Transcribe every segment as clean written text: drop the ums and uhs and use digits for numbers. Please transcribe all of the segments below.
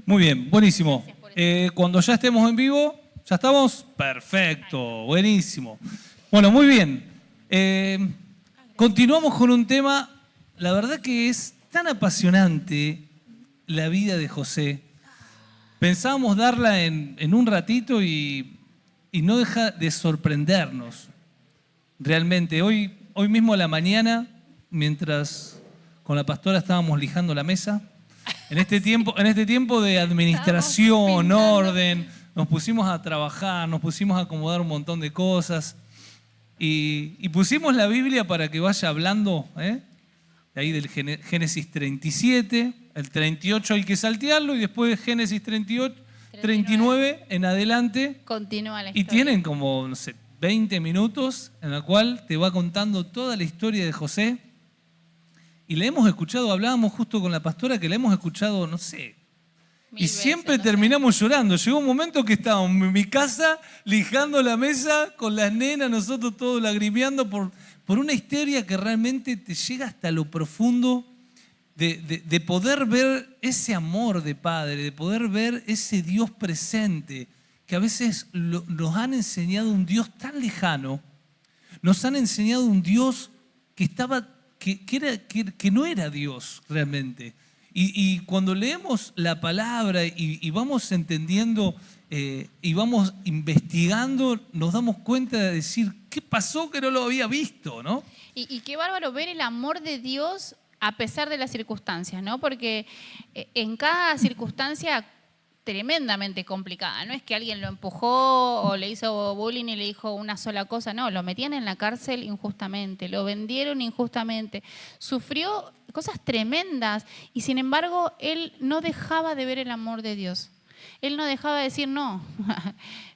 Muy bien, buenísimo. Gracias por eso. Cuando ya estemos en vivo, ¿ya estamos? Perfecto, buenísimo. Bueno, muy bien. Continuamos con un tema, la verdad que es tan apasionante la vida de José. Pensábamos darla en un ratito y no deja de sorprendernos. Realmente, hoy mismo a la mañana, mientras con la pastora estábamos lijando la mesa, en este tiempo de administración, pintando. orden, nos pusimos a trabajar, nos pusimos a acomodar un montón de cosas y pusimos la Biblia para que vaya hablando, de ahí del Génesis 37, el 38 hay que saltearlo y después de Génesis 38, 39 en adelante. Continúa la Y historia. tienen como, no sé, 20 minutos en la cual te va contando toda la historia de José. Y le hemos escuchado, hablábamos justo con la pastora, que le hemos escuchado, no sé. Mil Y veces, siempre no sé. terminamos llorando. Llegó un momento que estábamos en mi casa lijando la mesa con las nenas, nosotros todos lagrimeando por una historia que realmente te llega hasta lo profundo de poder ver ese amor de Padre, de poder ver ese Dios presente, que a veces nos han enseñado un Dios tan lejano, nos han enseñado un Dios que no era Dios realmente. Y cuando leemos la palabra y vamos entendiendo y vamos investigando, nos damos cuenta de decir, ¿qué pasó que no lo había visto, no? Y qué bárbaro ver el amor de Dios a pesar de las circunstancias, ¿no? Porque en cada circunstancia tremendamente complicada, no es que alguien lo empujó o le hizo bullying y le dijo una sola cosa, no, lo metían en la cárcel injustamente, lo vendieron injustamente, sufrió cosas tremendas y sin embargo él no dejaba de ver el amor de Dios. Él no dejaba de decir, no,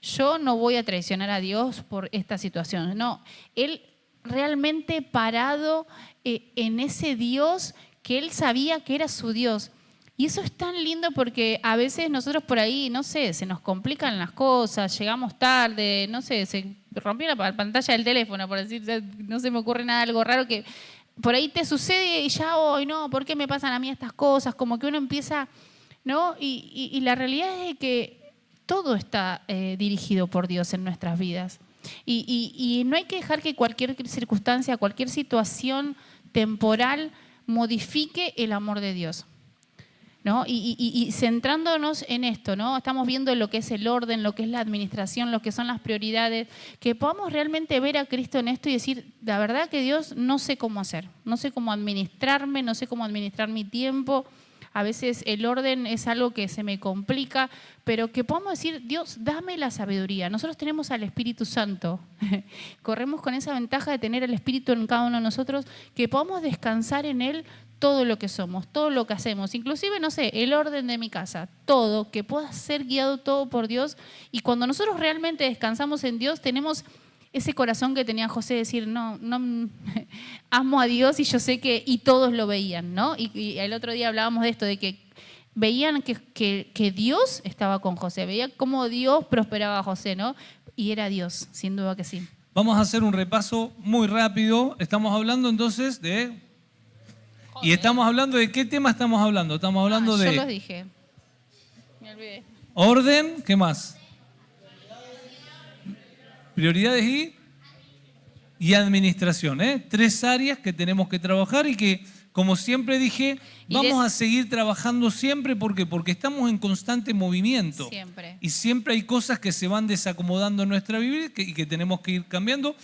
yo no voy a traicionar a Dios por esta situación. No, él realmente parado en ese Dios que él sabía que era su Dios. Y eso es tan lindo porque a veces nosotros por ahí, no sé, se nos complican las cosas, llegamos tarde, no sé, se rompió la pantalla del teléfono, por decir, no se me ocurre nada, algo raro que por ahí te sucede y ya hoy, no, ¿por qué me pasan a mí estas cosas? Como que uno empieza, ¿no? Y la realidad es que todo está dirigido por Dios en nuestras vidas. Y no hay que dejar que cualquier circunstancia, cualquier situación temporal modifique el amor de Dios, ¿no? Y centrándonos en esto, ¿no? Estamos viendo lo que es el orden, lo que es la administración, lo que son las prioridades, que podamos realmente ver a Cristo en esto y decir, la verdad que Dios no sé cómo hacer, no sé cómo administrarme, no sé cómo administrar mi tiempo. A veces el orden es algo que se me complica, pero que podamos decir, Dios, dame la sabiduría. Nosotros tenemos al Espíritu Santo. Corremos con esa ventaja de tener al Espíritu en cada uno de nosotros, que podamos descansar en Él todo lo que somos, todo lo que hacemos, inclusive, no sé, el orden de mi casa, todo, que pueda ser guiado todo por Dios. Y cuando nosotros realmente descansamos en Dios, tenemos ese corazón que tenía José, decir, no, amo a Dios y yo sé que, y todos lo veían, ¿no? Y el otro día hablábamos de esto, de que veían que Dios estaba con José, veían cómo Dios prosperaba a José, ¿no? Y era Dios, sin duda que sí. Vamos a hacer un repaso muy rápido. Estamos hablando entonces de... ¿Y estamos hablando de qué tema estamos hablando? Estamos hablando Yo de los dije, me olvidé. orden, ¿qué más? Prioridades y administración, ¿eh? 3 áreas que tenemos que trabajar y que, como siempre dije, vamos a seguir trabajando siempre. ¿Por qué? Porque estamos en constante movimiento. Siempre. Y siempre hay cosas que se van desacomodando en nuestra vida y que tenemos que ir cambiando.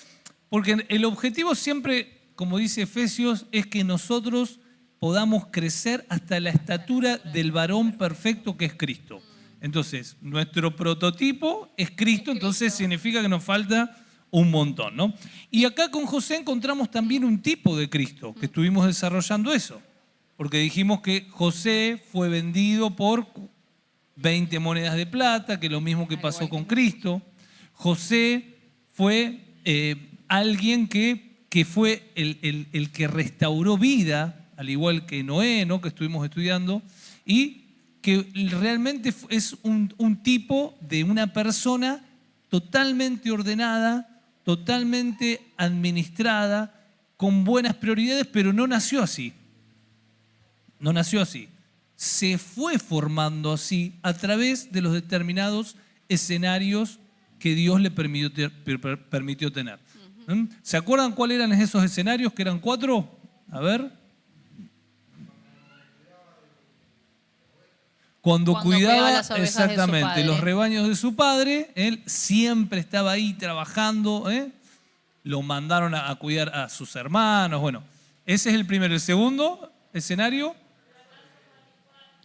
Porque el objetivo siempre, como dice Efesios, es que nosotros podamos crecer hasta la estatura del varón perfecto que es Cristo. Entonces, nuestro prototipo es Cristo, entonces significa que nos falta un montón, ¿no? Y acá con José encontramos también un tipo de Cristo, que estuvimos desarrollando eso, porque dijimos que José fue vendido por 20 monedas de plata, que es lo mismo que pasó con Cristo. José fue alguien que fue el que restauró vida, al igual que Noé, ¿no? Que estuvimos estudiando, y que realmente es un tipo de una persona totalmente ordenada, totalmente administrada, con buenas prioridades, pero no nació así. No nació así. se fue formando así a través de los determinados escenarios que Dios le permitió tener. ¿Se acuerdan cuáles eran esos escenarios? Que eran 4. A ver. Cuando cuidaba las ovejas exactamente de su padre. los rebaños de su padre, él siempre estaba ahí trabajando. Lo mandaron a cuidar a sus hermanos. Bueno, ese es el primero. El segundo escenario,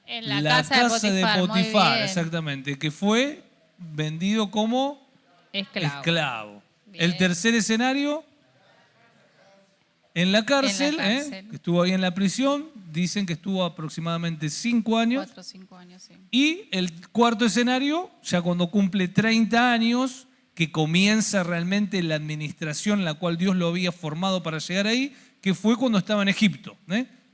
En la casa de Potifar, muy bien. exactamente, que fue vendido como esclavo. Bien. El tercer escenario, en la cárcel, que estuvo ahí en la prisión, dicen que estuvo aproximadamente 5 años. 4 o 5 años, sí. Y el cuarto escenario, ya cuando cumple 30 años, que comienza realmente la administración en la cual Dios lo había formado para llegar ahí, que fue cuando estaba en Egipto.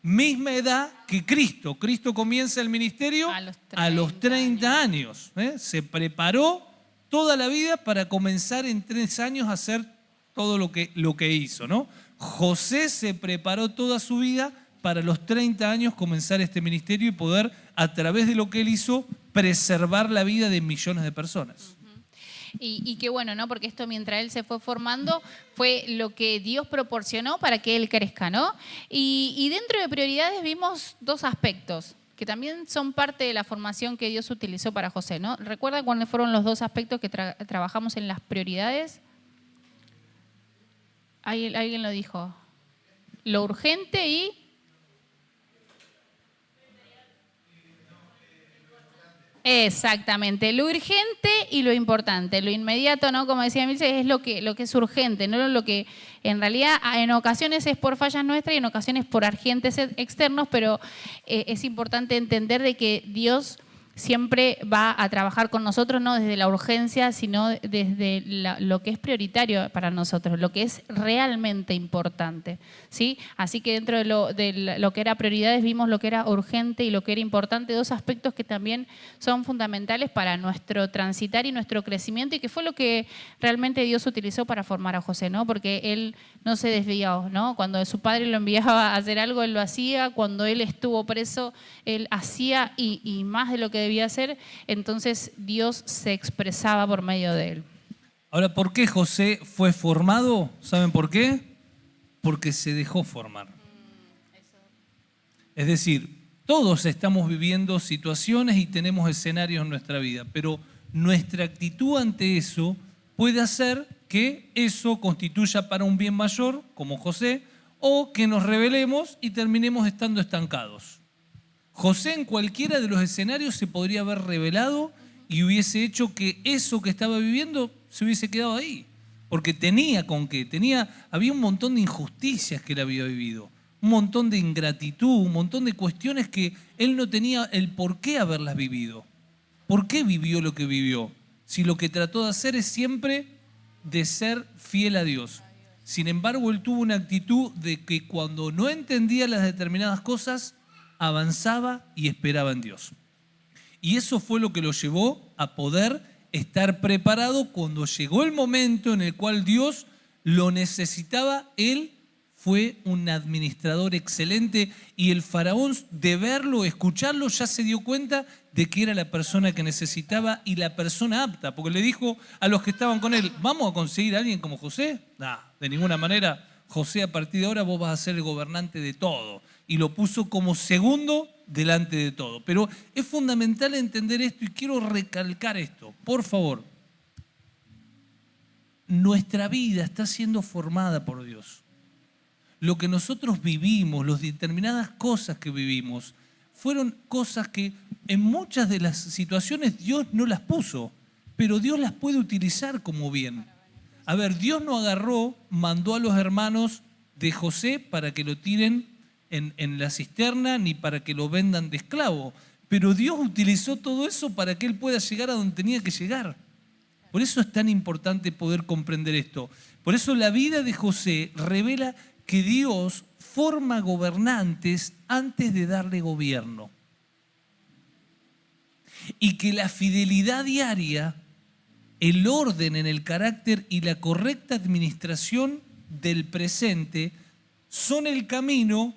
Misma edad que Cristo. Cristo comienza el ministerio a los 30 años. Se preparó toda la vida para comenzar en 3 años a hacer todo lo que hizo, ¿no? José se preparó toda su vida para los 30 años comenzar este ministerio y poder, a través de lo que él hizo, preservar la vida de millones de personas. Y qué bueno, ¿no? Porque esto, mientras él se fue formando, fue lo que Dios proporcionó para que él crezca, ¿no? Y dentro de prioridades vimos 2 aspectos que también son parte de la formación que Dios utilizó para José, ¿no? ¿Recuerdan cuáles fueron los 2 aspectos que trabajamos en las prioridades? Alguien lo dijo. Lo urgente y... Exactamente, lo urgente y lo importante. Lo inmediato, ¿no? Como decía Milce, es lo que es urgente, no lo que en realidad en ocasiones es por fallas nuestras y en ocasiones por agentes externos, pero es importante entender de que Dios siempre va a trabajar con nosotros, no desde la urgencia, sino desde lo que es prioritario para nosotros, lo que es realmente importante, ¿sí? Así que dentro de lo que era prioridades vimos lo que era urgente y lo que era importante, 2 aspectos que también son fundamentales para nuestro transitar y nuestro crecimiento, y que fue lo que realmente Dios utilizó para formar a José, ¿no? Porque él no se desvió, ¿no? Cuando su padre lo enviaba a hacer algo, él lo hacía. Cuando él estuvo preso, él hacía y más de lo que debía hacer. Entonces Dios se expresaba por medio de él. Ahora, ¿por qué José fue formado? ¿Saben por qué? Porque se dejó formar. Es decir, todos estamos viviendo situaciones y tenemos escenarios en nuestra vida, pero nuestra actitud ante eso puede hacer que eso constituya para un bien mayor, como José, o que nos rebelemos y terminemos estando estancados. José en cualquiera de los escenarios se podría haber rebelado y hubiese hecho que eso que estaba viviendo se hubiese quedado ahí. Porque tenía con qué, había un montón de injusticias que él había vivido, un montón de ingratitud, un montón de cuestiones que él no tenía el por qué haberlas vivido. ¿Por qué vivió lo que vivió? Si lo que trató de hacer es siempre de ser fiel a Dios. Sin embargo, él tuvo una actitud de que cuando no entendía las determinadas cosas, avanzaba y esperaba en Dios. Y eso fue lo que lo llevó a poder estar preparado cuando llegó el momento en el cual Dios lo necesitaba. Él fue un administrador excelente y el faraón, de verlo, escucharlo, ya se dio cuenta de que era la persona que necesitaba y la persona apta, porque le dijo a los que estaban con él: ¿vamos a conseguir a alguien como José? No, de ninguna manera. José, a partir de ahora vos vas a ser el gobernante de todo. Y lo puso como segundo delante de todo. Pero es fundamental entender esto y quiero recalcar esto, por favor. Nuestra vida está siendo formada por Dios. Lo que nosotros vivimos, las determinadas cosas que vivimos, fueron cosas que en muchas de las situaciones Dios no las puso, pero Dios las puede utilizar como bien. A ver, Dios no agarró, mandó a los hermanos de José para que lo tiren en la cisterna ni para que lo vendan de esclavo, pero Dios utilizó todo eso para que él pueda llegar a donde tenía que llegar. Por eso es tan importante poder comprender esto. Por eso la vida de José revela que Dios forma gobernantes antes de darle gobierno. Y que la fidelidad diaria, el orden en el carácter y la correcta administración del presente son el camino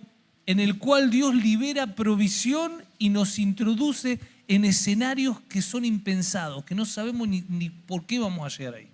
en el cual Dios libera provisión y nos introduce en escenarios que son impensados, que no sabemos ni por qué vamos a llegar ahí.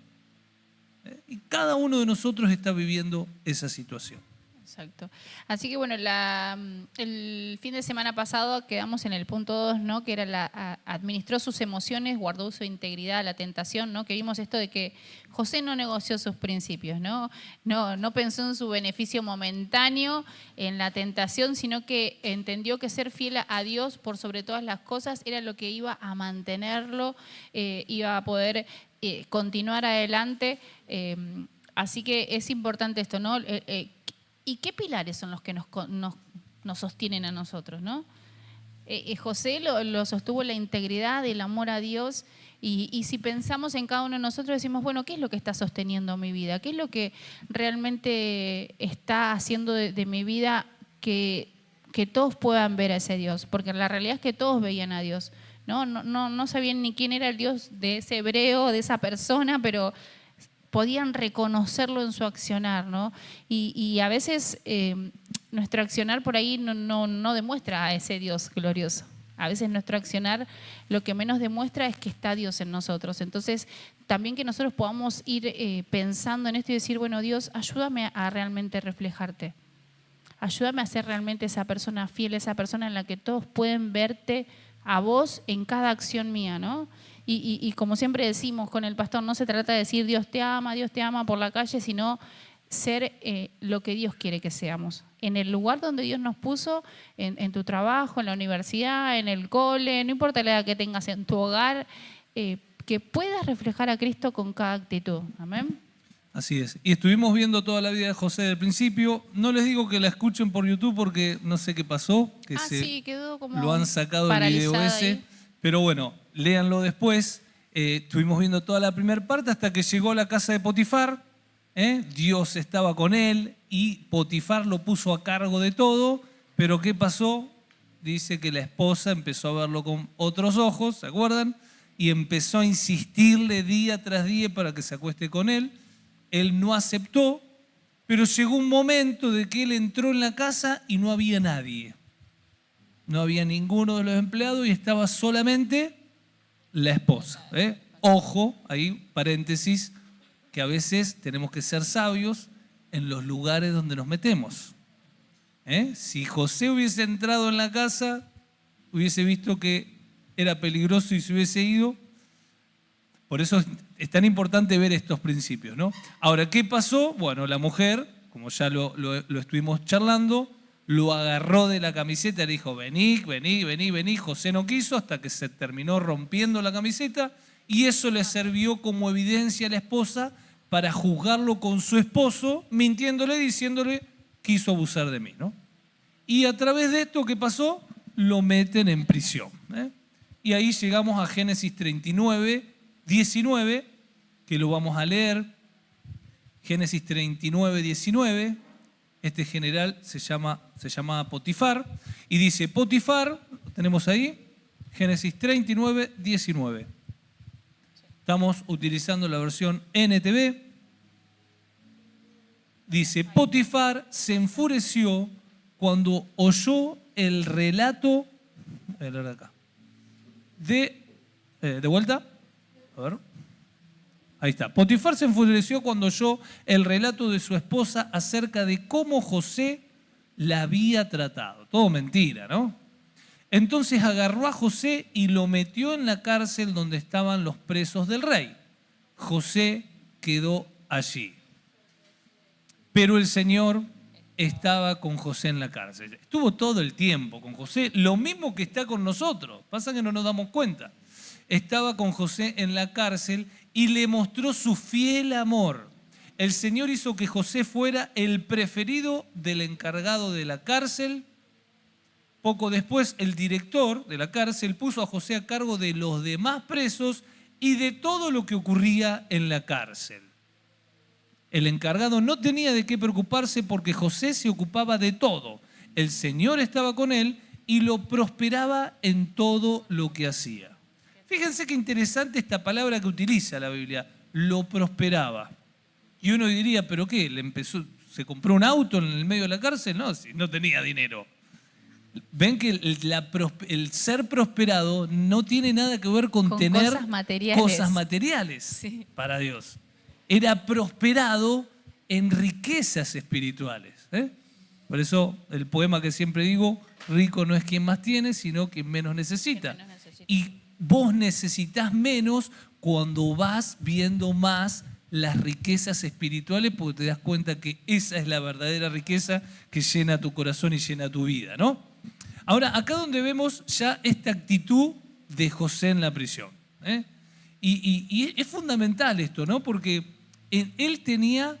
Y cada uno de nosotros está viviendo esa situación. Exacto. Así que bueno, el fin de semana pasado quedamos en el punto 2, ¿no? Que era administró sus emociones, guardó su integridad a la tentación, ¿no? Que vimos esto de que José no negoció sus principios, ¿no? No pensó en su beneficio momentáneo, en la tentación, sino que entendió que ser fiel a Dios por sobre todas las cosas era lo que iba a mantenerlo, iba a poder continuar adelante. Así que es importante esto, ¿no? ¿Y qué pilares son los que nos sostienen a nosotros, ¿no? José lo sostuvo la integridad, el amor a Dios, y si pensamos en cada uno de nosotros decimos, bueno, ¿qué es lo que está sosteniendo mi vida? ¿Qué es lo que realmente está haciendo de mi vida que todos puedan ver a ese Dios? Porque la realidad es que todos veían a Dios, ¿no? No sabían ni quién era el Dios de ese hebreo, de esa persona, pero podían reconocerlo en su accionar, ¿no? Y a veces nuestro accionar por ahí no demuestra a ese Dios glorioso. A veces nuestro accionar lo que menos demuestra es que está Dios en nosotros. Entonces, también que nosotros podamos ir pensando en esto y decir, bueno, Dios, ayúdame a realmente reflejarte. Ayúdame a ser realmente esa persona fiel, esa persona en la que todos pueden verte a vos en cada acción mía, ¿no? Y como siempre decimos con el pastor, no se trata de decir Dios te ama por la calle, sino ser lo que Dios quiere que seamos. En el lugar donde Dios nos puso, en tu trabajo, en la universidad, en el cole, no importa la edad que tengas, en tu hogar, que puedas reflejar a Cristo con cada actitud. Amén. Así es. Y estuvimos viendo toda la vida de José del principio. No les digo que la escuchen por YouTube porque no sé qué pasó, que sí, quedó como lo han sacado el video ese. ahí. Pero bueno, léanlo después. Estuvimos viendo toda la primera parte hasta que llegó a la casa de Potifar. Dios estaba con él y Potifar lo puso a cargo de todo. Pero ¿qué pasó? Dice que la esposa empezó a verlo con otros ojos, ¿se acuerdan? Y empezó a insistirle día tras día para que se acueste con él. Él no aceptó, pero llegó un momento de que él entró en la casa y no había nadie. No había ninguno de los empleados y estaba solamente la esposa. Ojo, ahí paréntesis, que a veces tenemos que ser sabios en los lugares donde nos metemos. Si José hubiese entrado en la casa, hubiese visto que era peligroso y se hubiese ido. Por eso es tan importante ver estos principios, ¿no? Ahora, ¿qué pasó? Bueno, la mujer, como ya lo estuvimos charlando, lo agarró de la camiseta y le dijo, vení. José no quiso hasta que se terminó rompiendo la camiseta y eso le sirvió como evidencia a la esposa para juzgarlo con su esposo, mintiéndole, diciéndole, quiso abusar de mí, ¿no? Y a través de esto, ¿qué pasó? Lo meten en prisión. Y ahí llegamos a Génesis 39, 19, que lo vamos a leer. Génesis 39, 19. Este general se llama Potifar. Y dice, Potifar, lo tenemos ahí, Génesis 39, 19. Estamos utilizando la versión NTV. Dice, Potifar se enfureció cuando oyó el relato, ¿de vuelta? A ver. Ahí está. Potifar se enfureció cuando oyó el relato de su esposa acerca de cómo José la había tratado. Todo mentira, ¿no? Entonces agarró a José y lo metió en la cárcel donde estaban los presos del rey. José quedó allí. Pero el Señor estaba con José en la cárcel. Estuvo todo el tiempo con José, lo mismo que está con nosotros. Pasa que no nos damos cuenta. Estaba con José en la cárcel y le mostró su fiel amor. El Señor hizo que José fuera el preferido del encargado de la cárcel. Poco después, el director de la cárcel puso a José a cargo de los demás presos y de todo lo que ocurría en la cárcel. El encargado no tenía de qué preocuparse porque José se ocupaba de todo. El Señor estaba con él y lo prosperaba en todo lo que hacía. Fíjense qué interesante esta palabra que utiliza la Biblia, lo prosperaba. Y uno diría, ¿pero qué? ¿Se compró un auto en el medio de la cárcel? No, si no tenía dinero. ven que el ser prosperado no tiene nada que ver con tener cosas materiales Sí. para Dios. Era prosperado en riquezas espirituales. Por eso el poema que siempre digo, rico no es quien más tiene, sino quien menos necesita. Y vos necesitas menos cuando vas viendo más las riquezas espirituales, porque te das cuenta que esa es la verdadera riqueza que llena tu corazón y llena tu vida, ¿no? Ahora, acá donde vemos ya esta actitud de José en la prisión. Y es fundamental esto, ¿no? Porque él tenía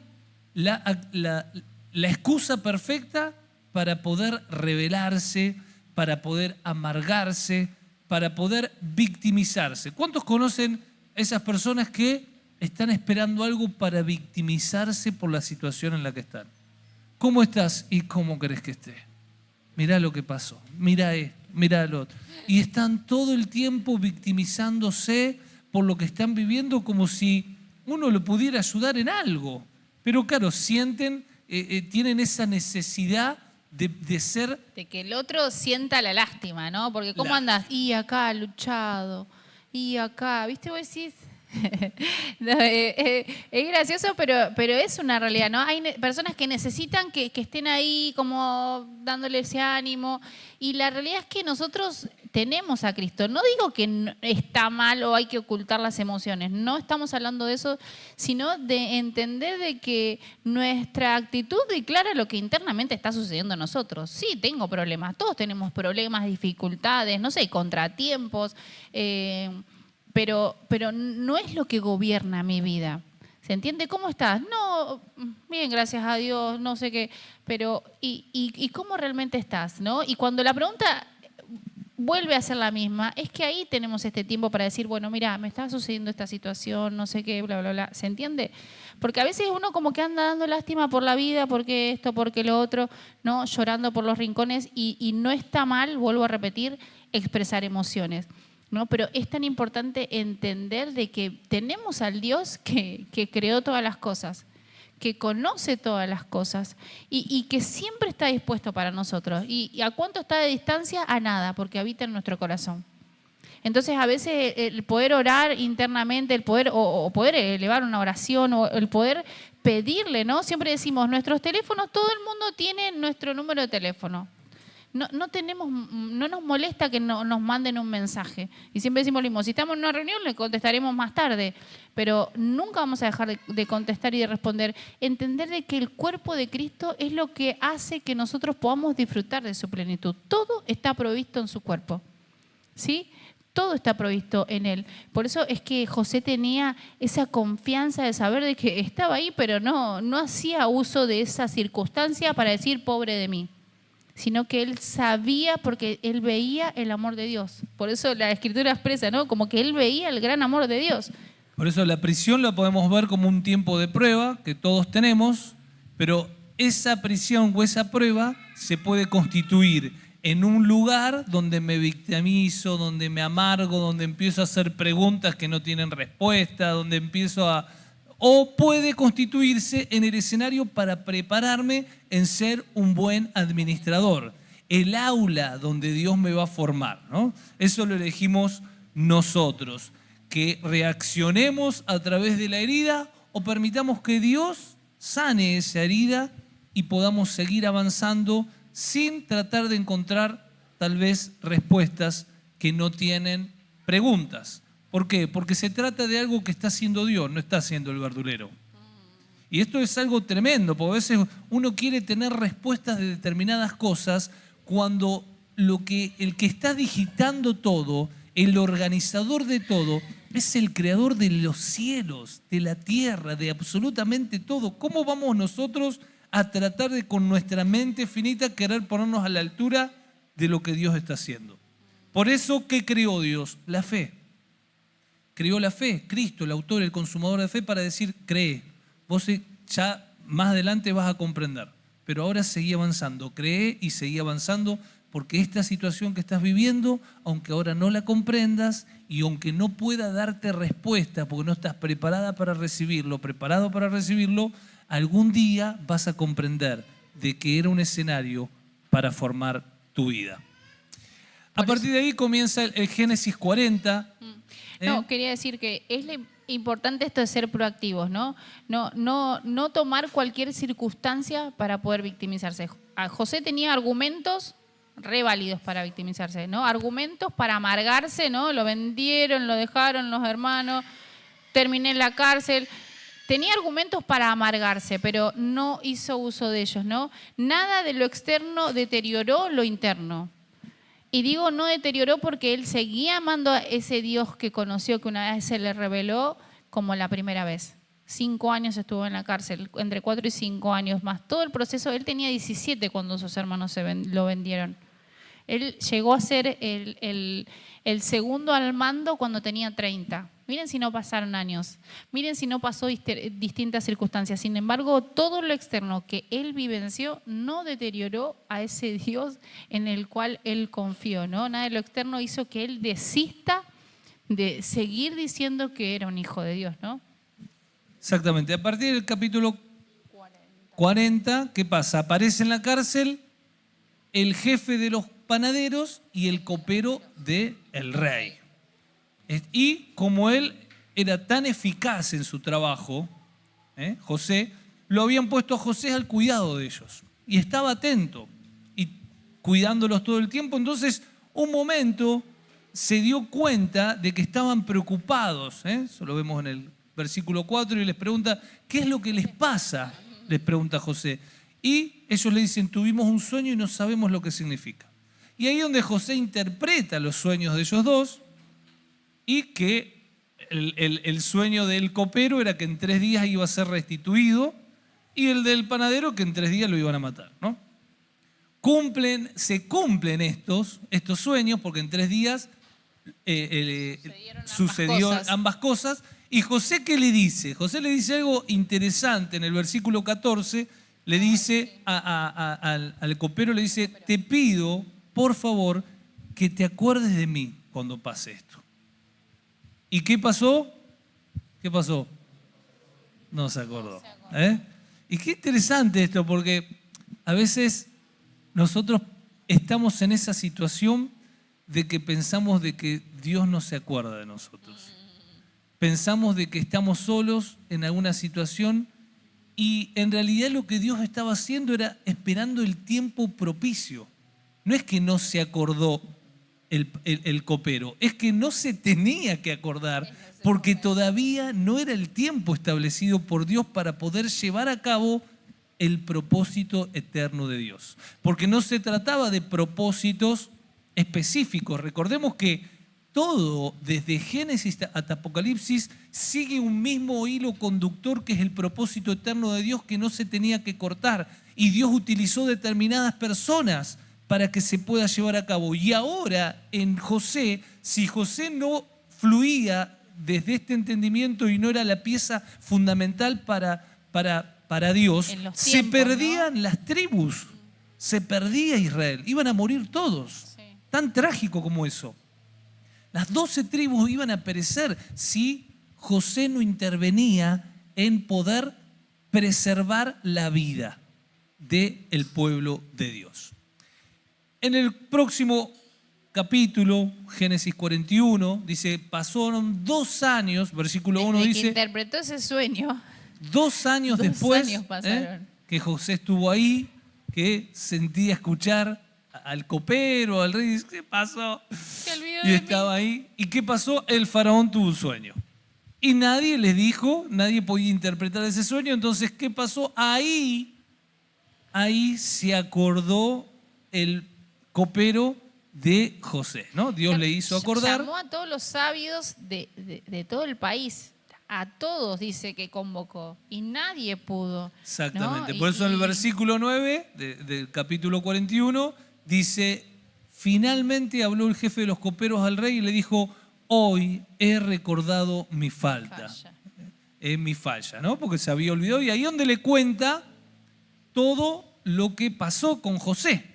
la excusa perfecta para poder rebelarse, para poder amargarse, para poder victimizarse. ¿Cuántos conocen esas personas que están esperando algo para victimizarse por la situación en la que están? ¿Cómo estás y cómo querés que esté? Mirá lo que pasó, mirá esto, mirá lo otro. Y están todo el tiempo victimizándose por lo que están viviendo como si uno lo pudiera ayudar en algo. Pero claro, sienten, tienen esa necesidad de ser... De que el otro sienta la lástima, ¿no? Porque ¿cómo andás? Y acá luchado, y acá, ¿viste? Vos decís... No, es gracioso, pero es una realidad, ¿no? Hay personas que necesitan que estén ahí como dándole ese ánimo, y la realidad es que nosotros tenemos a Cristo. No digo que está mal o hay que ocultar las emociones, no estamos hablando de eso, sino de entender de que nuestra actitud declara lo que internamente está sucediendo en nosotros. Sí, tengo problemas, todos tenemos problemas, dificultades, no sé, contratiempos, pero no es lo que gobierna mi vida. ¿Se entiende? ¿Cómo estás? No, bien, gracias a Dios, no sé qué, pero ¿y cómo realmente estás? ¿No? Y cuando la pregunta vuelve a ser la misma, es que ahí tenemos este tiempo para decir, bueno, mira, me está sucediendo esta situación, no sé qué, bla, bla, bla. ¿Se entiende? Porque a veces uno como que anda dando lástima por la vida, porque esto, porque lo otro, ¿no? Llorando por los rincones, y no está mal, vuelvo a repetir, expresar emociones, ¿no? Pero es tan importante entender de que tenemos al Dios que creó todas las cosas, que conoce todas las cosas y que siempre está dispuesto para nosotros. ¿Y a cuánto está de distancia? A nada, porque habita en nuestro corazón. Entonces, a veces el poder orar internamente, el poder o poder elevar una oración, o el poder pedirle, ¿no? Siempre decimos, nuestros teléfonos, todo el mundo tiene nuestro número de teléfono. No nos molesta que nos manden un mensaje. Y siempre decimos lo mismo, si estamos en una reunión le contestaremos más tarde, pero nunca vamos a dejar de contestar y de responder. Entender de que el cuerpo de Cristo es lo que hace que nosotros podamos disfrutar de su plenitud. Todo está provisto en su cuerpo, ¿sí? Todo está provisto en él. Por eso es que José tenía esa confianza de saber de que estaba ahí, pero no hacía uso de esa circunstancia para decir pobre de mí, sino que él sabía, porque él veía el amor de Dios. Por eso la Escritura expresa, ¿no? Como que él veía el gran amor de Dios. Por eso la prisión la podemos ver como un tiempo de prueba que todos tenemos, pero esa prisión o esa prueba se puede constituir en un lugar donde me victimizo, donde me amargo, donde empiezo a hacer preguntas que no tienen respuesta, donde empiezo a... O puede constituirse en el escenario para prepararme en ser un buen administrador. El aula donde Dios me va a formar, ¿no? Eso lo elegimos nosotros. Que reaccionemos a través de la herida o permitamos que Dios sane esa herida y podamos seguir avanzando sin tratar de encontrar tal vez respuestas que no tienen preguntas. ¿Por qué? Porque se trata de algo que está haciendo Dios, no está haciendo el verdulero. Y esto es algo tremendo, porque a veces uno quiere tener respuestas de determinadas cosas cuando el que está digitando todo, el organizador de todo, es el creador de los cielos, de la tierra, de absolutamente todo. ¿Cómo vamos nosotros a tratar de, con nuestra mente finita, querer ponernos a la altura de lo que Dios está haciendo? Por eso, ¿qué creó Dios? La fe. Creó la fe, Cristo, el autor, el consumador de fe, para decir, cree. Vos ya más adelante vas a comprender, pero ahora seguí avanzando, cree y seguí avanzando, porque esta situación que estás viviendo, aunque ahora no la comprendas y aunque no pueda darte respuesta porque no estás preparado para recibirlo, algún día vas a comprender de que era un escenario para formar tu vida. A partir de ahí comienza el Génesis 40. No, quería decir que es importante esto de ser proactivos, ¿no? No tomar cualquier circunstancia para poder victimizarse. José tenía argumentos re válidos para victimizarse, ¿no? Argumentos para amargarse, ¿no? Lo vendieron, lo dejaron los hermanos, terminé en la cárcel. Tenía argumentos para amargarse, pero no hizo uso de ellos, ¿no? Nada de lo externo deterioró lo interno. Y digo no deterioró porque él seguía amando a ese Dios que conoció, que una vez se le reveló como la primera vez. 5 años estuvo en la cárcel, entre 4 y 5 años más. Todo el proceso, él tenía 17 cuando sus hermanos lo vendieron. Él llegó a ser el segundo al mando cuando tenía 30. Miren si no pasaron años, miren si no pasó distintas circunstancias. Sin embargo, todo lo externo que él vivenció no deterioró a ese Dios en el cual él confió, ¿no? Nada de lo externo hizo que él desista de seguir diciendo que era un hijo de Dios, ¿no? Exactamente. A partir del capítulo 40, ¿qué pasa? Aparece en la cárcel el jefe de los panaderos y el copero del rey. Y como él era tan eficaz en su trabajo, José, lo habían puesto a José al cuidado de ellos. Y estaba atento y cuidándolos todo el tiempo. Entonces, un momento se dio cuenta de que estaban preocupados. Eso lo vemos en el versículo 4 y les pregunta, ¿qué es lo que les pasa? Les pregunta José. Y ellos le dicen, tuvimos un sueño y no sabemos lo que significa. Y ahí es donde José interpreta los sueños de ellos dos y que el sueño del copero era que en 3 días iba a ser restituido y el del panadero que en 3 días lo iban a matar, ¿no? Se cumplen estos sueños porque en 3 días sucedió ambas cosas. ¿Y José qué le dice? José le dice algo interesante en el versículo 14, le dice al copero, le dice, te pido, por favor, que te acuerdes de mí cuando pase esto. ¿Y qué pasó? ¿Qué pasó? No se acordó. Y qué interesante esto, porque a veces nosotros estamos en esa situación de que pensamos de que Dios no se acuerda de nosotros. Pensamos de que estamos solos en alguna situación y en realidad lo que Dios estaba haciendo era esperando el tiempo propicio. No es que no se acordó el copero, es que no se tenía que acordar porque todavía no era el tiempo establecido por Dios para poder llevar a cabo el propósito eterno de Dios. Porque no se trataba de propósitos específicos. Recordemos que todo, desde Génesis hasta Apocalipsis, sigue un mismo hilo conductor que es el propósito eterno de Dios que no se tenía que cortar. Y Dios utilizó determinadas personas para que se pueda llevar a cabo. Y ahora en José, si José no fluía desde este entendimiento y no era la pieza fundamental para Dios, se perdían, ¿no?, las tribus, se perdía Israel, iban a morir todos. Sí. Tan trágico como eso. Las 12 tribus iban a perecer si José no intervenía en poder preservar la vida del pueblo de Dios. En el próximo capítulo, Génesis 41, dice, pasaron 2 años, versículo 1 desde dice... que interpretó ese sueño. 2 años después pasaron. Que José estuvo ahí, que sentía escuchar al copero, al rey, dice, ¿qué pasó? Y estaba ahí. ¿Y qué pasó? El faraón tuvo un sueño. Y nadie les dijo, nadie podía interpretar ese sueño. Entonces, ¿qué pasó? Ahí se acordó el copero de José, ¿no? Dios le hizo acordar. Llamó a todos los sabios de todo el país. A todos dice que convocó. Y nadie pudo. Exactamente. ¿No? Por eso en el versículo 9 del capítulo 41 dice, finalmente habló el jefe de los coperos al rey y le dijo, hoy he recordado mi falta. Es mi falla, ¿no? Porque se había olvidado. Y ahí es donde le cuenta todo lo que pasó con José.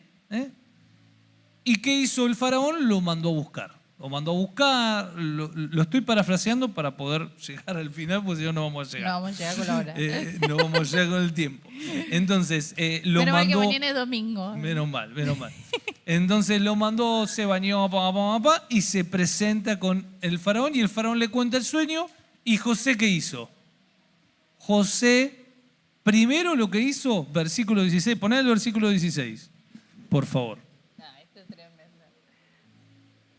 ¿Y qué hizo el faraón? Lo mandó a buscar. Lo mandó a buscar, lo estoy parafraseando para poder llegar al final, porque si no, no vamos a llegar. No vamos a llegar con la hora. No vamos a llegar con el tiempo. Entonces, lo menos mandó... mal que mañana es domingo. Menos mal, menos mal. Entonces lo mandó, se bañó, y se presenta con el faraón y el faraón le cuenta el sueño. ¿Y José qué hizo? José, primero lo que hizo, versículo 16, poné el versículo 16, por favor.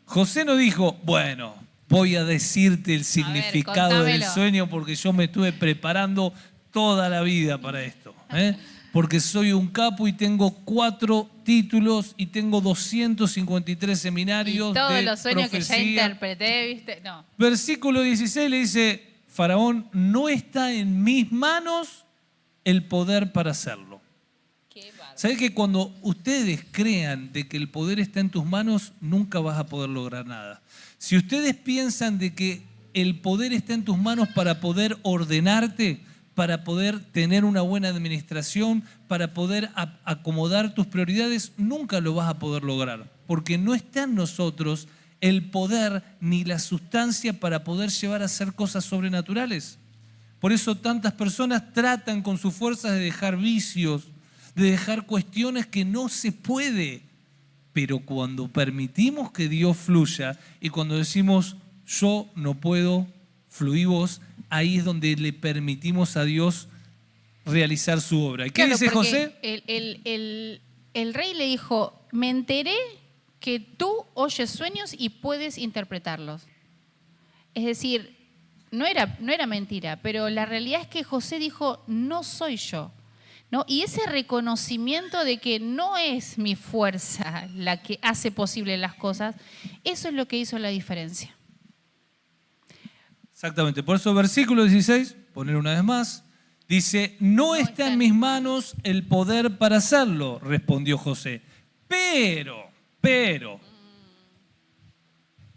José no dijo, bueno, voy a decirte el significado del sueño porque yo me estuve preparando toda la vida para esto. Porque soy un capo y tengo 4 títulos y tengo 253 seminarios. Y todos de los sueños profecía. que ya interpreté, ¿viste? No. Versículo 16 le dice, Faraón, no está en mis manos el poder para hacerlo. ¿Sabes que cuando ustedes crean de que el poder está en tus manos, nunca vas a poder lograr nada? Si ustedes piensan de que el poder está en tus manos para poder ordenarte, para poder tener una buena administración, para poder acomodar tus prioridades, nunca lo vas a poder lograr, porque no está en nosotros el poder ni la sustancia para poder llevar a hacer cosas sobrenaturales. Por eso tantas personas tratan con sus fuerzas de dejar vicios, de dejar cuestiones que no se puede. Pero cuando permitimos que Dios fluya y cuando decimos, yo no puedo, fluí vos, ahí es donde le permitimos a Dios realizar su obra. ¿Y qué dice José? El rey le dijo, me enteré que tú oyes sueños y puedes interpretarlos. Es decir, no era mentira, pero la realidad es que José dijo, no soy yo. ¿No? Y ese reconocimiento de que no es mi fuerza la que hace posible las cosas, eso es lo que hizo la diferencia. Exactamente, por eso versículo 16, poner una vez más, dice, no está en mis manos el poder para hacerlo, respondió José. Pero,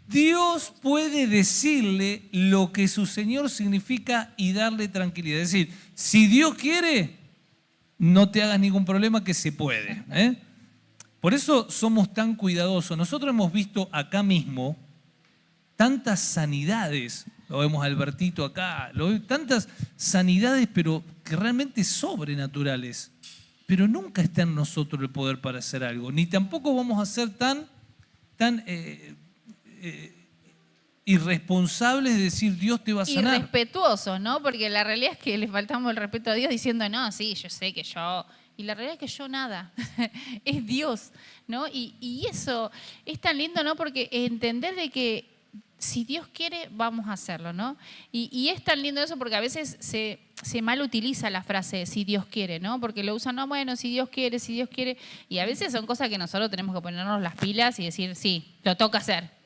Dios puede decirle lo que su Señor significa y darle tranquilidad. Es decir, si Dios quiere, no te hagas ningún problema que se puede. Por eso somos tan cuidadosos. Nosotros hemos visto acá mismo tantas sanidades, lo vemos a Albertito acá, tantas sanidades, pero que realmente sobrenaturales. Pero nunca está en nosotros el poder para hacer algo, ni tampoco vamos a ser tan irresponsables de decir Dios te va a sanar. Irrespetuosos, ¿no? Porque la realidad es que le faltamos el respeto a Dios diciendo, no, sí, yo sé que yo... Y la realidad es que yo nada, es Dios, ¿no? Y eso es tan lindo, ¿no? Porque entender de que si Dios quiere, vamos a hacerlo, ¿no? Y es tan lindo eso porque a veces se mal utiliza la frase si Dios quiere, ¿no? Porque lo usan, no, bueno, si Dios quiere, y a veces son cosas que nosotros tenemos que ponernos las pilas y decir, sí, lo toca hacer.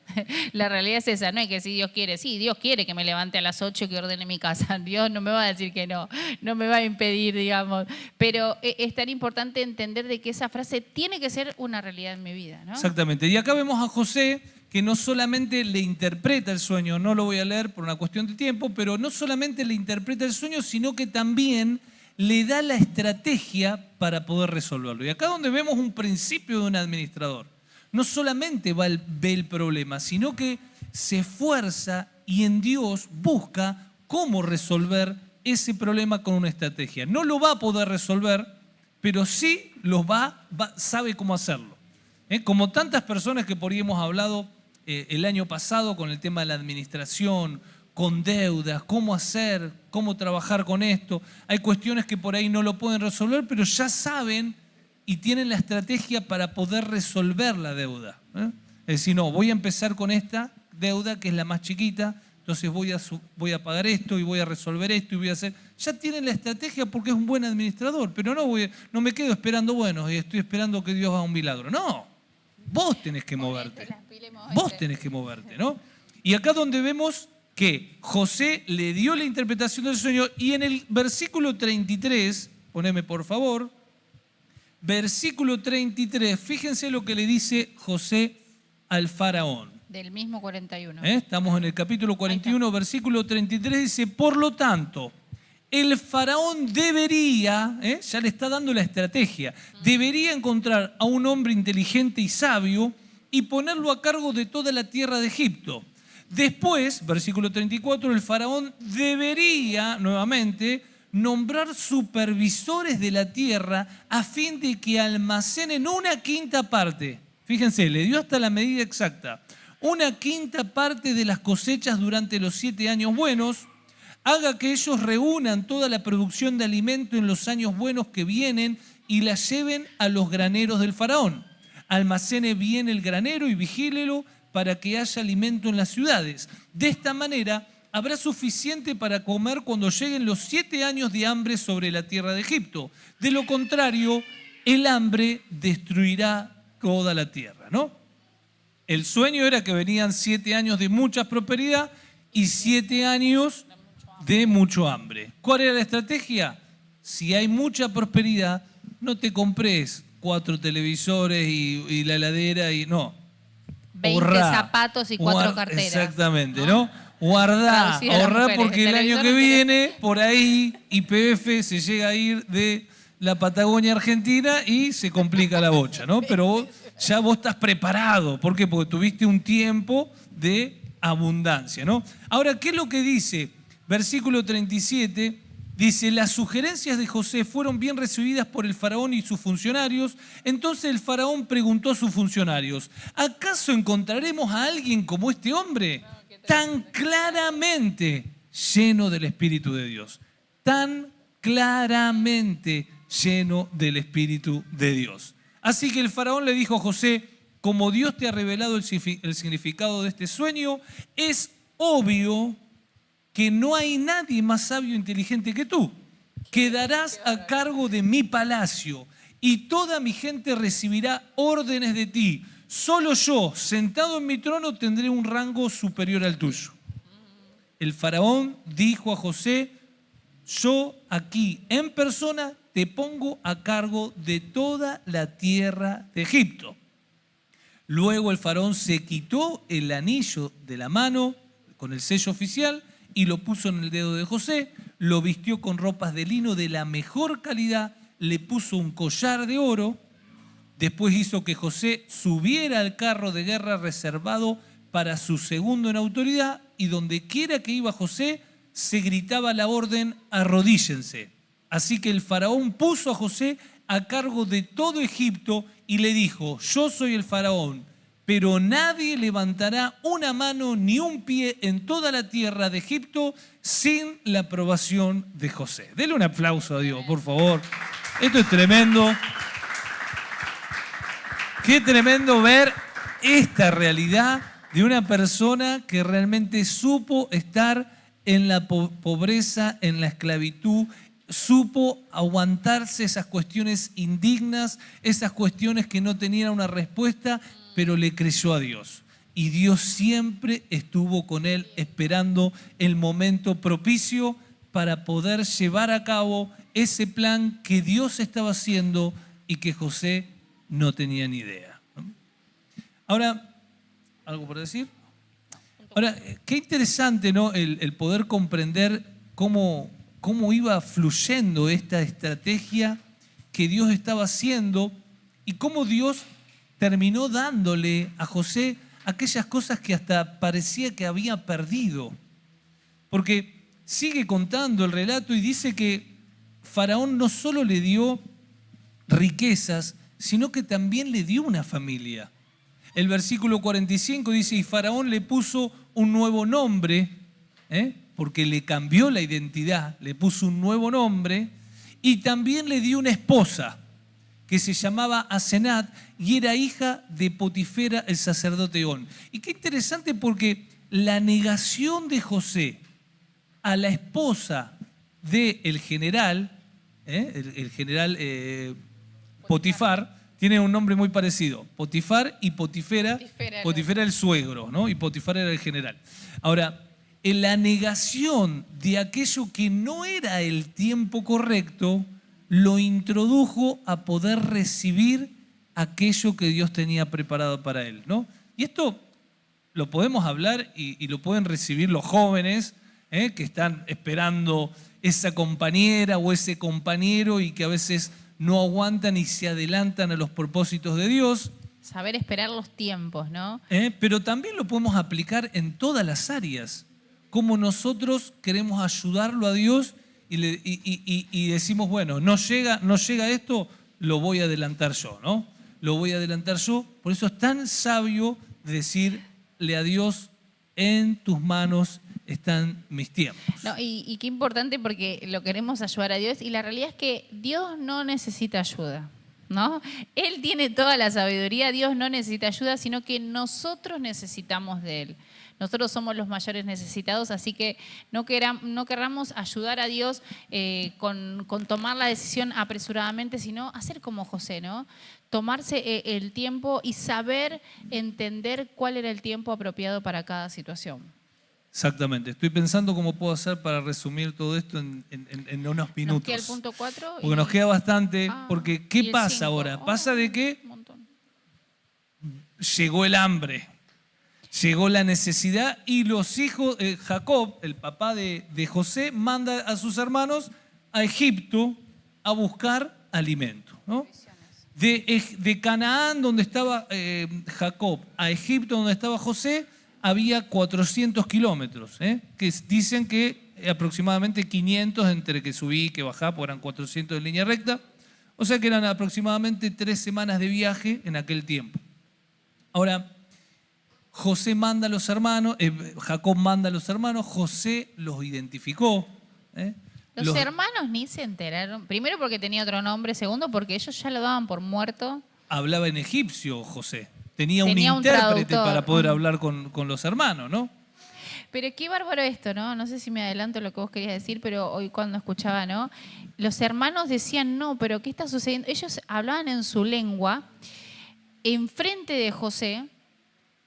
La realidad es esa, no es que si Dios quiere, sí, Dios quiere que me levante a las 8 y que ordene mi casa. Dios no me va a decir que no me va a impedir, digamos. Pero es tan importante entender de que esa frase tiene que ser una realidad en mi vida, ¿no? Exactamente. Y acá vemos a José que no solamente le interpreta el sueño, no lo voy a leer por una cuestión de tiempo, pero no solamente le interpreta el sueño, sino que también le da la estrategia para poder resolverlo. Y acá donde vemos un principio de un administrador. No solamente ve el problema, sino que se esfuerza y en Dios busca cómo resolver ese problema con una estrategia. No lo va a poder resolver, pero sí sabe cómo hacerlo. Como tantas personas que por ahí hemos hablado el año pasado con el tema de la administración, con deudas, cómo hacer, cómo trabajar con esto. Hay cuestiones que por ahí no lo pueden resolver, pero ya saben y tienen la estrategia para poder resolver la deuda. Es decir, no, voy a empezar con esta deuda que es la más chiquita, entonces voy a pagar esto y voy a resolver esto y voy a hacer... Ya tienen la estrategia porque es un buen administrador, pero no me quedo esperando, bueno, y estoy esperando que Dios haga un milagro. No, vos tenés que moverte. Vos tenés que moverte, ¿no? Y acá donde vemos que José le dio la interpretación del sueño y en el versículo 33, poneme por favor, versículo 33, fíjense lo que le dice José al faraón. Del mismo 41. Estamos en el capítulo 41, versículo 33, dice, por lo tanto, el faraón debería, ya le está dando la estrategia, debería encontrar a un hombre inteligente y sabio y ponerlo a cargo de toda la tierra de Egipto. Después, versículo 34, el faraón debería, nuevamente, nombrar supervisores de la tierra a fin de que almacenen una quinta parte. Fíjense, le dio hasta la medida exacta. 1/5 de las cosechas durante los 7 años buenos. Haga que ellos reúnan toda la producción de alimento en los años buenos que vienen y la lleven a los graneros del faraón. Almacene bien el granero y vigílelo para que haya alimento en las ciudades. De esta manera habrá suficiente para comer cuando lleguen los 7 años de hambre sobre la tierra de Egipto. De lo contrario, el hambre destruirá toda la tierra, ¿no? El sueño era que venían 7 años de mucha prosperidad y 7 años de mucho hambre. ¿Cuál era la estrategia? Si hay mucha prosperidad, no te compres 4 televisores y la heladera y no. 20 zapatos y 4 carteras. Exactamente, ¿no? Guardá, Traducir a las ahorrá mujeres. porque el año televisor que no tiene- viene, por ahí, YPF se llega a ir de la Patagonia Argentina y se complica la bocha, ¿no? Pero vos estás preparado. ¿Por qué? Porque tuviste un tiempo de abundancia, ¿no? Ahora, ¿qué es lo que dice? Versículo 37, dice, las sugerencias de José fueron bien recibidas por el faraón y sus funcionarios. Entonces el faraón preguntó a sus funcionarios, ¿acaso encontraremos a alguien como este hombre? Tan claramente lleno del Espíritu de Dios. Tan claramente lleno del Espíritu de Dios. Así que el faraón le dijo a José, como Dios te ha revelado el significado de este sueño, es obvio que no hay nadie más sabio e inteligente que tú. Quedarás a cargo de mi palacio y toda mi gente recibirá órdenes de ti. Solo yo, sentado en mi trono, tendré un rango superior al tuyo. El faraón dijo a José, yo aquí en persona te pongo a cargo de toda la tierra de Egipto. Luego el faraón se quitó el anillo de la mano con el sello oficial y lo puso en el dedo de José, lo vistió con ropas de lino de la mejor calidad, le puso un collar de oro, después hizo que José subiera al carro de guerra reservado para su segundo en autoridad y donde quiera que iba José se gritaba la orden, arrodíllense. Así que el faraón puso a José a cargo de todo Egipto y le dijo, yo soy el faraón, pero nadie levantará una mano ni un pie en toda la tierra de Egipto sin la aprobación de José. Denle un aplauso a Dios, por favor. Esto es tremendo. Qué tremendo ver esta realidad de una persona que realmente supo estar en la pobreza, en la esclavitud, supo aguantarse esas cuestiones indignas, esas cuestiones que no tenían una respuesta, pero le creyó a Dios. Y Dios siempre estuvo con él esperando el momento propicio para poder llevar a cabo ese plan que Dios estaba haciendo y que José no tenía ni idea. Ahora, ¿algo por decir? Ahora, qué interesante, ¿no? El poder comprender cómo iba fluyendo esta estrategia que Dios estaba haciendo y cómo Dios terminó dándole a José aquellas cosas que hasta parecía que había perdido. Porque sigue contando el relato y dice que Faraón no solo le dio riquezas, sino que también le dio una familia. El versículo 45 dice, y Faraón le puso un nuevo nombre, porque le cambió la identidad, le puso un nuevo nombre, y también le dio una esposa que se llamaba Asenat y era hija de Potifera, el sacerdote On. Y qué interesante porque la negación de José a la esposa del general, el general Potifar, tiene un nombre muy parecido, Potifar y Potifera. Potifera el suegro, ¿no? Y Potifar era el general. Ahora, en la negación de aquello que no era el tiempo correcto, lo introdujo a poder recibir aquello que Dios tenía preparado para él, ¿no? Y esto lo podemos hablar y lo pueden recibir los jóvenes que están esperando esa compañera o ese compañero y que a veces no aguantan y se adelantan a los propósitos de Dios. Saber esperar los tiempos, ¿no? Pero también lo podemos aplicar en todas las áreas. Como nosotros queremos ayudarlo a Dios y decimos, bueno, no llega esto, lo voy a adelantar yo, ¿no? lo voy a adelantar yo. Por eso es tan sabio decirle a Dios, en tus manos están mis tiempos. No, y qué importante porque lo queremos ayudar a Dios y la realidad es que Dios no necesita ayuda, ¿no? Él tiene toda la sabiduría, Dios no necesita ayuda, sino que nosotros necesitamos de Él. Nosotros somos los mayores necesitados, así que no querramos ayudar a Dios con tomar la decisión apresuradamente, sino hacer como José, ¿no? Tomarse el tiempo y saber entender cuál era el tiempo apropiado para cada situación. Exactamente. Estoy pensando cómo puedo hacer para resumir todo esto en unos minutos. Nos queda el punto 4. Porque nos queda bastante. Porque, ¿qué pasa 5? ahora? Pasa de que Un montón. llegó el hambre, llegó la necesidad y los hijos, Jacob, el papá de José, manda a sus hermanos a Egipto a buscar alimento, ¿no? De Canaán, donde estaba Jacob, a Egipto, donde estaba José, había 400 kilómetros, que dicen que aproximadamente 500 entre que subí y que bajaba, porque eran 400 en línea recta. O sea que eran aproximadamente 3 semanas de viaje en aquel tiempo. Ahora, José manda a los hermanos, Jacob manda a los hermanos, José los identificó. Los hermanos ni se enteraron. Primero porque tenía otro nombre, segundo porque ellos ya lo daban por muerto. Hablaba en egipcio José. Tenía un Tenía un intérprete traductor. para poder hablar con los hermanos, ¿no? Pero qué bárbaro esto, ¿no? No sé si me adelanto lo que vos querías decir, pero hoy cuando escuchaba, ¿no? Los hermanos decían, no, pero ¿qué está sucediendo? Ellos hablaban en su lengua, enfrente de José,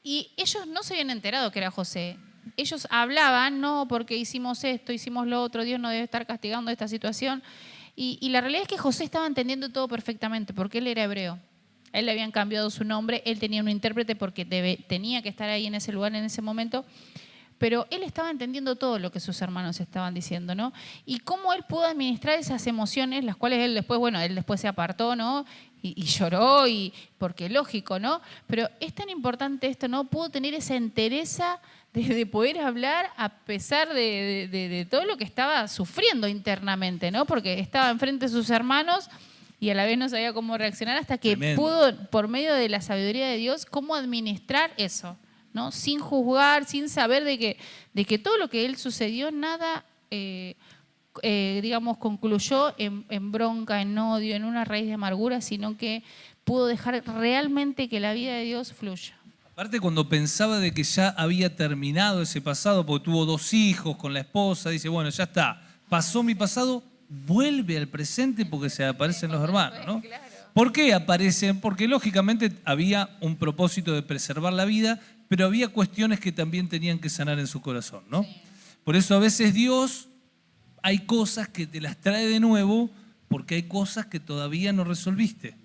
y ellos no se habían enterado que era José. Ellos hablaban, no, porque hicimos esto, hicimos lo otro, Dios nos debe estar castigando esta situación. Y la realidad es que José estaba entendiendo todo perfectamente, porque él era hebreo. A él le habían cambiado su nombre, él tenía un intérprete porque tenía que estar ahí en ese lugar en ese momento, pero él estaba entendiendo todo lo que sus hermanos estaban diciendo, ¿no? Y cómo él pudo administrar esas emociones, las cuales él después se apartó, ¿no? Y lloró, porque lógico, ¿no? Pero es tan importante esto, ¿no? Pudo tener esa entereza de poder hablar a pesar de todo lo que estaba sufriendo internamente, ¿no? Porque estaba enfrente de sus hermanos y a la vez no sabía cómo reaccionar hasta que Tremendo. pudo, por medio de la sabiduría de Dios, cómo administrar eso, ¿no? Sin juzgar, sin saber de que todo lo que él sucedió, nada, digamos, concluyó en bronca, en odio, en una raíz de amargura, sino que pudo dejar realmente que la vida de Dios fluya. Aparte, cuando pensaba de que ya había terminado ese pasado, porque tuvo 2 hijos con la esposa, dice, bueno, ya está, pasó mi pasado, vuelve al presente porque se aparecen los hermanos, ¿no? ¿Por qué aparecen? Porque lógicamente había un propósito de preservar la vida, pero había cuestiones que también tenían que sanar en su corazón, ¿no? Sí. Por eso a veces Dios, hay cosas que te las trae de nuevo porque hay cosas que todavía no resolviste.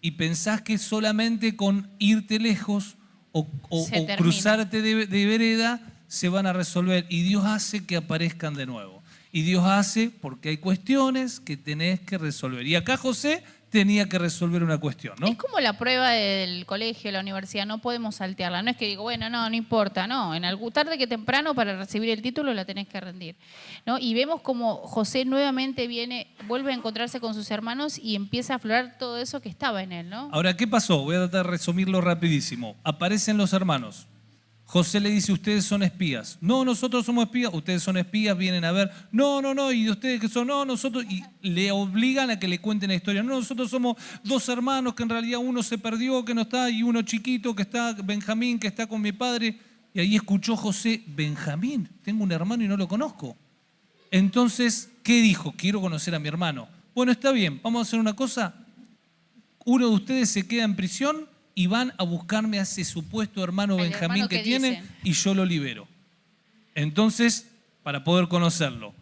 Y pensás que solamente con irte lejos o termina. cruzarte de vereda se van a resolver. Y Dios hace que aparezcan de nuevo. Y Dios hace porque hay cuestiones que tenés que resolver. Y acá José tenía que resolver una cuestión, ¿no? Es como la prueba del colegio, la universidad, no podemos saltearla. No es que digo, bueno, no importa, no. Tarde que temprano para recibir el título la tenés que rendir, ¿no? Y vemos como José nuevamente vuelve a encontrarse con sus hermanos y empieza a aflorar todo eso que estaba en él, ¿no? Ahora, ¿qué pasó? Voy a tratar de resumirlo rapidísimo. Aparecen los hermanos. José le dice, ustedes son espías. No, nosotros somos espías. Ustedes son espías, vienen a ver. No, ¿y de ustedes qué son? No, nosotros. Y le obligan a que le cuenten la historia. No, nosotros somos 2 hermanos que en realidad uno se perdió, que no está, y uno chiquito que está, Benjamín, que está con mi padre. Y ahí escuchó José, Benjamín, tengo un hermano y no lo conozco. Entonces, ¿qué dijo? Quiero conocer a mi hermano. Bueno, está bien, vamos a hacer una cosa. Uno de ustedes se queda en prisión y van a buscarme a ese supuesto hermano El Benjamín hermano que que tiene dicen. y yo lo libero. Entonces, para poder conocerlo.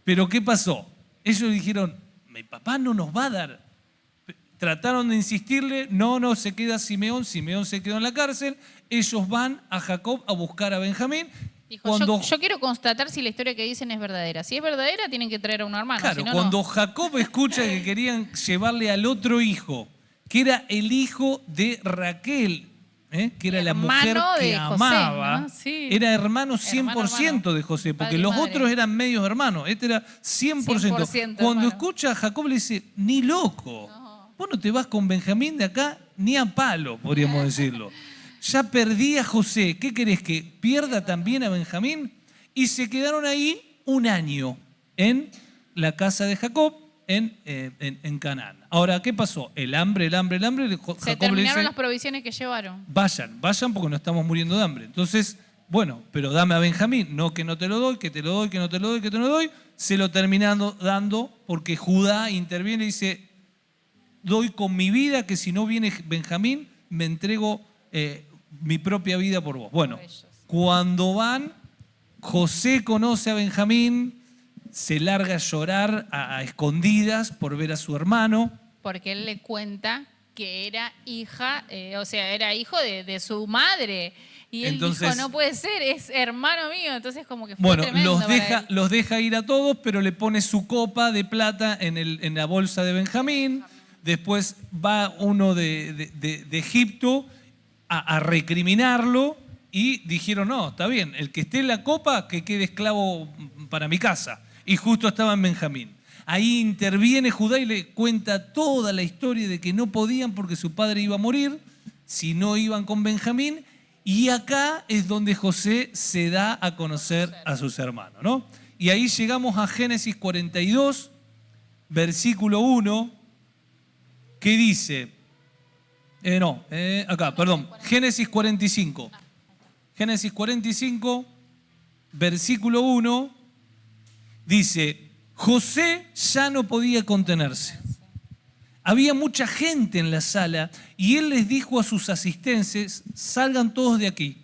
Pero ¿qué pasó? Ellos dijeron, mi papá no nos va a dar. Trataron de insistirle, no, se queda Simeón se quedó en la cárcel. Ellos van a Jacob a buscar a Benjamín. Dijo, yo quiero constatar si la historia que dicen es verdadera. Si es verdadera, tienen que traer a un hermano. Claro, si no, cuando no. Jacob escucha que querían llevarle al otro hijo, que era el hijo de Raquel, que era la mujer Hermano que de José, amaba, ¿no? Sí. era hermano 100% Hermano. de José, porque Padre y los madre. otros eran medios hermanos, este era 100%. 100% Cuando hermano. escucha a Jacob le dice, ni loco, vos no te vas con Benjamín de acá ni a palo, podríamos decirlo. Ya perdí a José. ¿Qué querés, que pierda también a Benjamín? Y se quedaron ahí un año en la casa de Jacob, en Canaán. Ahora, ¿qué pasó? El hambre. Se Jacob le terminaron dice, las provisiones que llevaron. vayan porque no estamos muriendo de hambre. Entonces, bueno, pero dame a Benjamín. No, que no te lo doy, que te lo doy, que no te lo doy, que te lo doy. Se lo terminan dando porque Judá interviene y dice, doy con mi vida, que si no viene Benjamín, me entrego mi propia vida por vos. Bueno, cuando van, José conoce a Benjamín, se larga a llorar a escondidas por ver a su hermano. Porque él le cuenta que era hija, era hijo de su madre. Y él Entonces, dijo, no puede ser, es hermano mío. Entonces como que fue bueno, tremendo para él. los deja ir a todos, pero le pone su copa de plata en la bolsa de Benjamín. Después va uno de Egipto a recriminarlo y dijeron, no, está bien, el que esté en la copa, que quede esclavo para mi casa. Y justo estaba en Benjamín. Ahí interviene Judá y le cuenta toda la historia de que no podían porque su padre iba a morir si no iban con Benjamín. Y acá es donde José se da a conocer a sus hermanos, ¿no? Y ahí llegamos a Génesis 42, versículo 1, que dice, Génesis 45. Génesis 45, versículo 1, dice, José ya no podía contenerse. Había mucha gente en la sala y él les dijo a sus asistentes, salgan todos de aquí.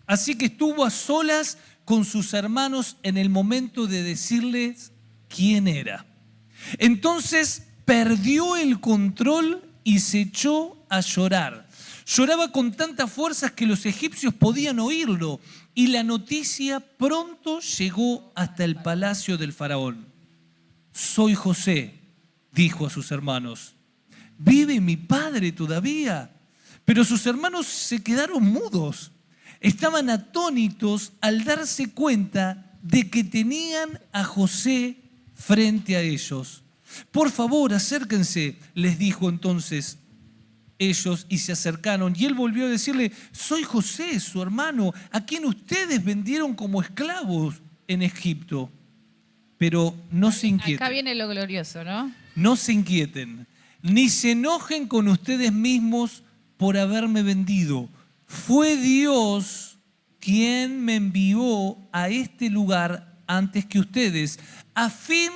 Así que estuvo a solas con sus hermanos en el momento de decirles quién era. Entonces perdió el control y se echó a llorar. Lloraba con tantas fuerzas que los egipcios podían oírlo y la noticia pronto llegó hasta el palacio del faraón. Soy José, dijo a sus hermanos. ¿Vive mi padre todavía? Pero sus hermanos se quedaron mudos. Estaban atónitos al darse cuenta de que tenían a José frente a ellos. Por favor, acérquense, les dijo entonces ellos y se acercaron. Y él volvió a decirle, soy José, su hermano, a quien ustedes vendieron como esclavos en Egipto. Pero no se inquieten. Acá viene lo glorioso, ¿no? No se inquieten, ni se enojen con ustedes mismos por haberme vendido. Fue Dios quien me envió a este lugar antes que ustedes, a fin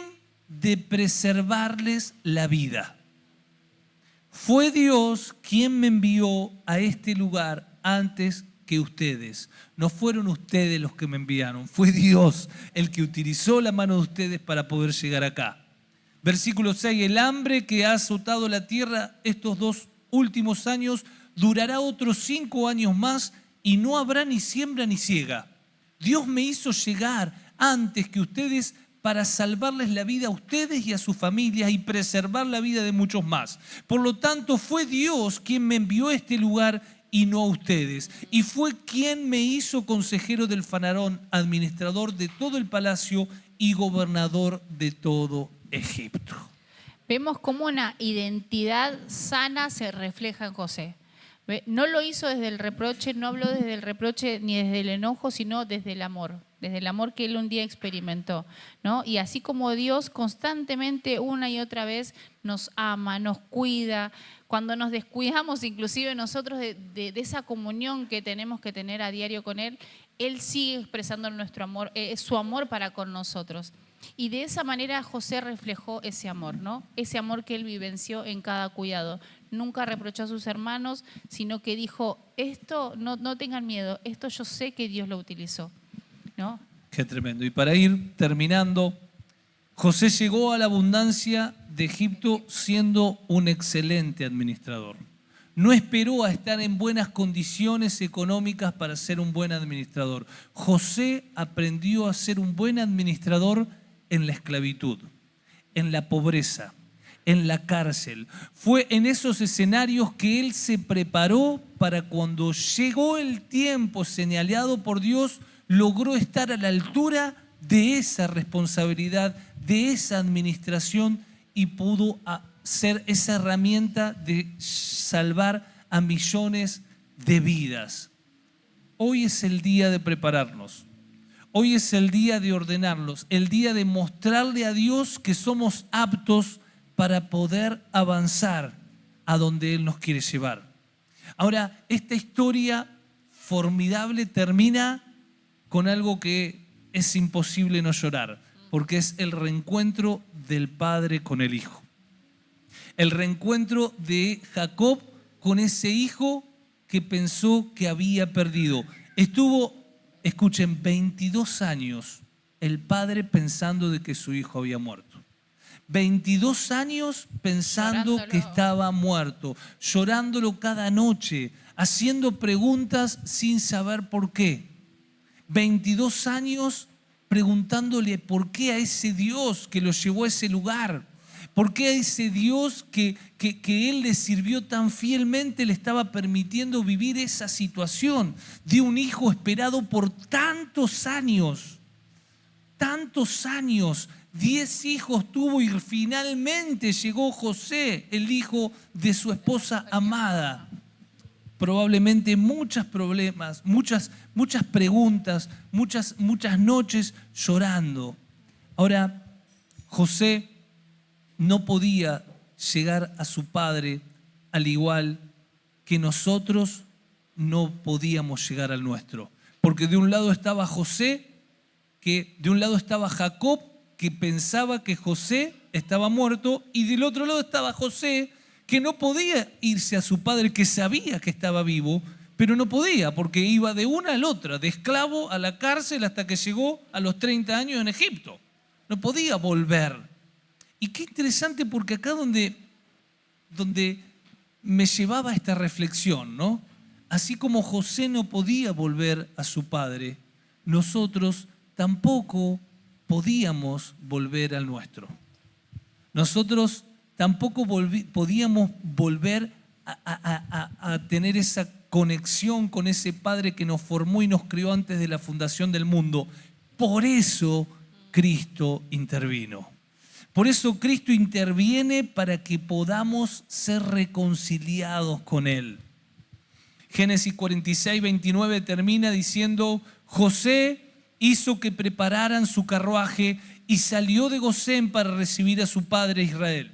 de preservarles la vida. Fue Dios quien me envió a este lugar antes que ustedes. No fueron ustedes los que me enviaron, fue Dios el que utilizó la mano de ustedes para poder llegar acá. Versículo 6, el hambre que ha azotado la tierra estos 2 últimos años durará otros 5 años más y no habrá ni siembra ni siega. Dios me hizo llegar antes que ustedes para salvarles la vida a ustedes y a sus familias y preservar la vida de muchos más. Por lo tanto, fue Dios quien me envió a este lugar y no a ustedes. Y fue quien me hizo consejero del faraón, administrador de todo el palacio y gobernador de todo Egipto. Vemos cómo una identidad sana se refleja en José. No lo hizo desde el reproche, no habló desde el reproche ni desde el enojo, sino desde el amor que él un día experimentó, ¿no? Y así como Dios constantemente una y otra vez nos ama, nos cuida, cuando nos descuidamos inclusive nosotros de esa comunión que tenemos que tener a diario con Él, Él sigue expresando nuestro amor, su amor para con nosotros. Y de esa manera José reflejó ese amor, ¿no? Ese amor que él vivenció en cada cuidado. Nunca reprochó a sus hermanos, sino que dijo, esto no tengan miedo, esto yo sé que Dios lo utilizó, ¿no? Qué tremendo. Y para ir terminando, José llegó a la abundancia de Egipto siendo un excelente administrador. No esperó a estar en buenas condiciones económicas para ser un buen administrador. José aprendió a ser un buen administrador en la esclavitud, en la pobreza, en la cárcel. Fue en esos escenarios que él se preparó para cuando llegó el tiempo señalado por Dios, logró estar a la altura de esa responsabilidad, de esa administración y pudo ser esa herramienta de salvar a millones de vidas. Hoy es el día de prepararnos. Hoy es el día de ordenarlos, el día de mostrarle a Dios que somos aptos para poder avanzar a donde Él nos quiere llevar. Ahora, esta historia formidable termina con algo que es imposible no llorar, porque es el reencuentro del padre con el hijo. El reencuentro de Jacob con ese hijo que pensó que había perdido. Estuvo, escuchen, 22 años el padre pensando de que su hijo había muerto. 22 años pensando que estaba muerto, llorándolo cada noche, haciendo preguntas sin saber por qué. 22 años preguntándole por qué a ese Dios que lo llevó a ese lugar, por qué a ese Dios que Él le sirvió tan fielmente le estaba permitiendo vivir esa situación de un hijo esperado por tantos años. 10 hijos tuvo y finalmente llegó José, el hijo de su esposa amada. Probablemente muchos problemas, muchas preguntas, muchas noches llorando. Ahora, José no podía llegar a su padre al igual que nosotros no podíamos llegar al nuestro. Porque de un lado estaba José, de un lado estaba Jacob, que pensaba que José estaba muerto, y del otro lado estaba José, que no podía irse a su padre, que sabía que estaba vivo, pero no podía, porque iba de una a la otra, de esclavo a la cárcel hasta que llegó a los 30 años en Egipto. No podía volver. Y qué interesante, porque acá donde me llevaba esta reflexión, ¿no? Así como José no podía volver a su padre, nosotros tampoco podíamos volver al nuestro. Nosotros tampoco podíamos volver a tener esa conexión con ese Padre que nos formó y nos crió antes de la fundación del mundo. Por eso Cristo intervino. Por eso Cristo interviene para que podamos ser reconciliados con Él. Génesis 46, 29 termina diciendo: José hizo que prepararan su carruaje y salió de Gosén para recibir a su padre Israel.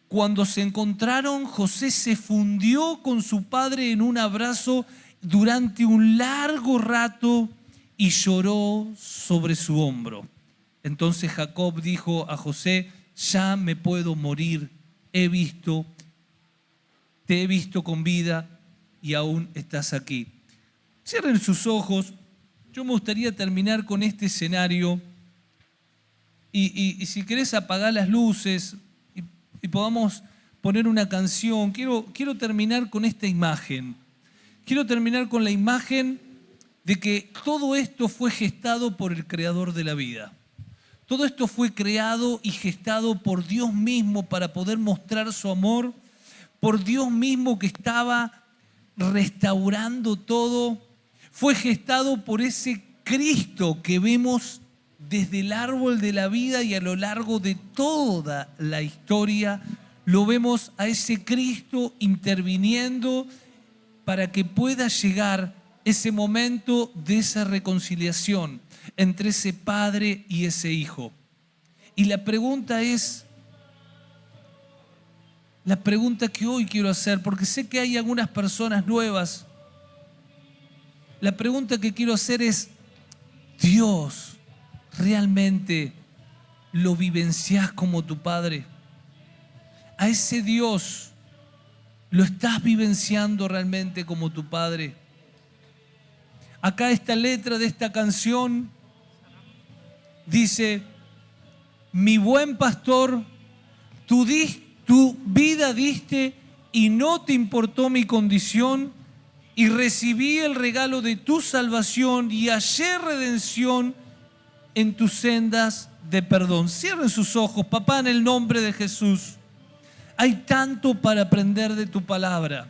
Cuando se encontraron, José se fundió con su padre en un abrazo durante un largo rato y lloró sobre su hombro. Entonces Jacob dijo a José: ya me puedo morir, te he visto con vida y aún estás aquí. Cierren sus ojos. Yo me gustaría terminar con este escenario y si querés apagar las luces y podamos poner una canción. Quiero terminar con esta imagen. Quiero terminar con la imagen de que todo esto fue gestado por el Creador de la vida. Todo esto fue creado y gestado por Dios mismo para poder mostrar su amor, por Dios mismo que estaba restaurando todo. Fue gestado por ese Cristo que vemos desde el árbol de la vida y a lo largo de toda la historia. Lo vemos a ese Cristo interviniendo para que pueda llegar ese momento de esa reconciliación entre ese padre y ese hijo. Y la pregunta que hoy quiero hacer, porque sé que hay algunas personas nuevas. La pregunta que quiero hacer es: ¿Dios realmente lo vivenciás como tu Padre? ¿A ese Dios lo estás vivenciando realmente como tu Padre? Acá esta letra de esta canción dice: mi buen pastor, tu vida diste y no te importó mi condición, y recibí el regalo de tu salvación y hallé redención en tus sendas de perdón. Cierren sus ojos, papá, en el nombre de Jesús. Hay tanto para aprender de tu palabra.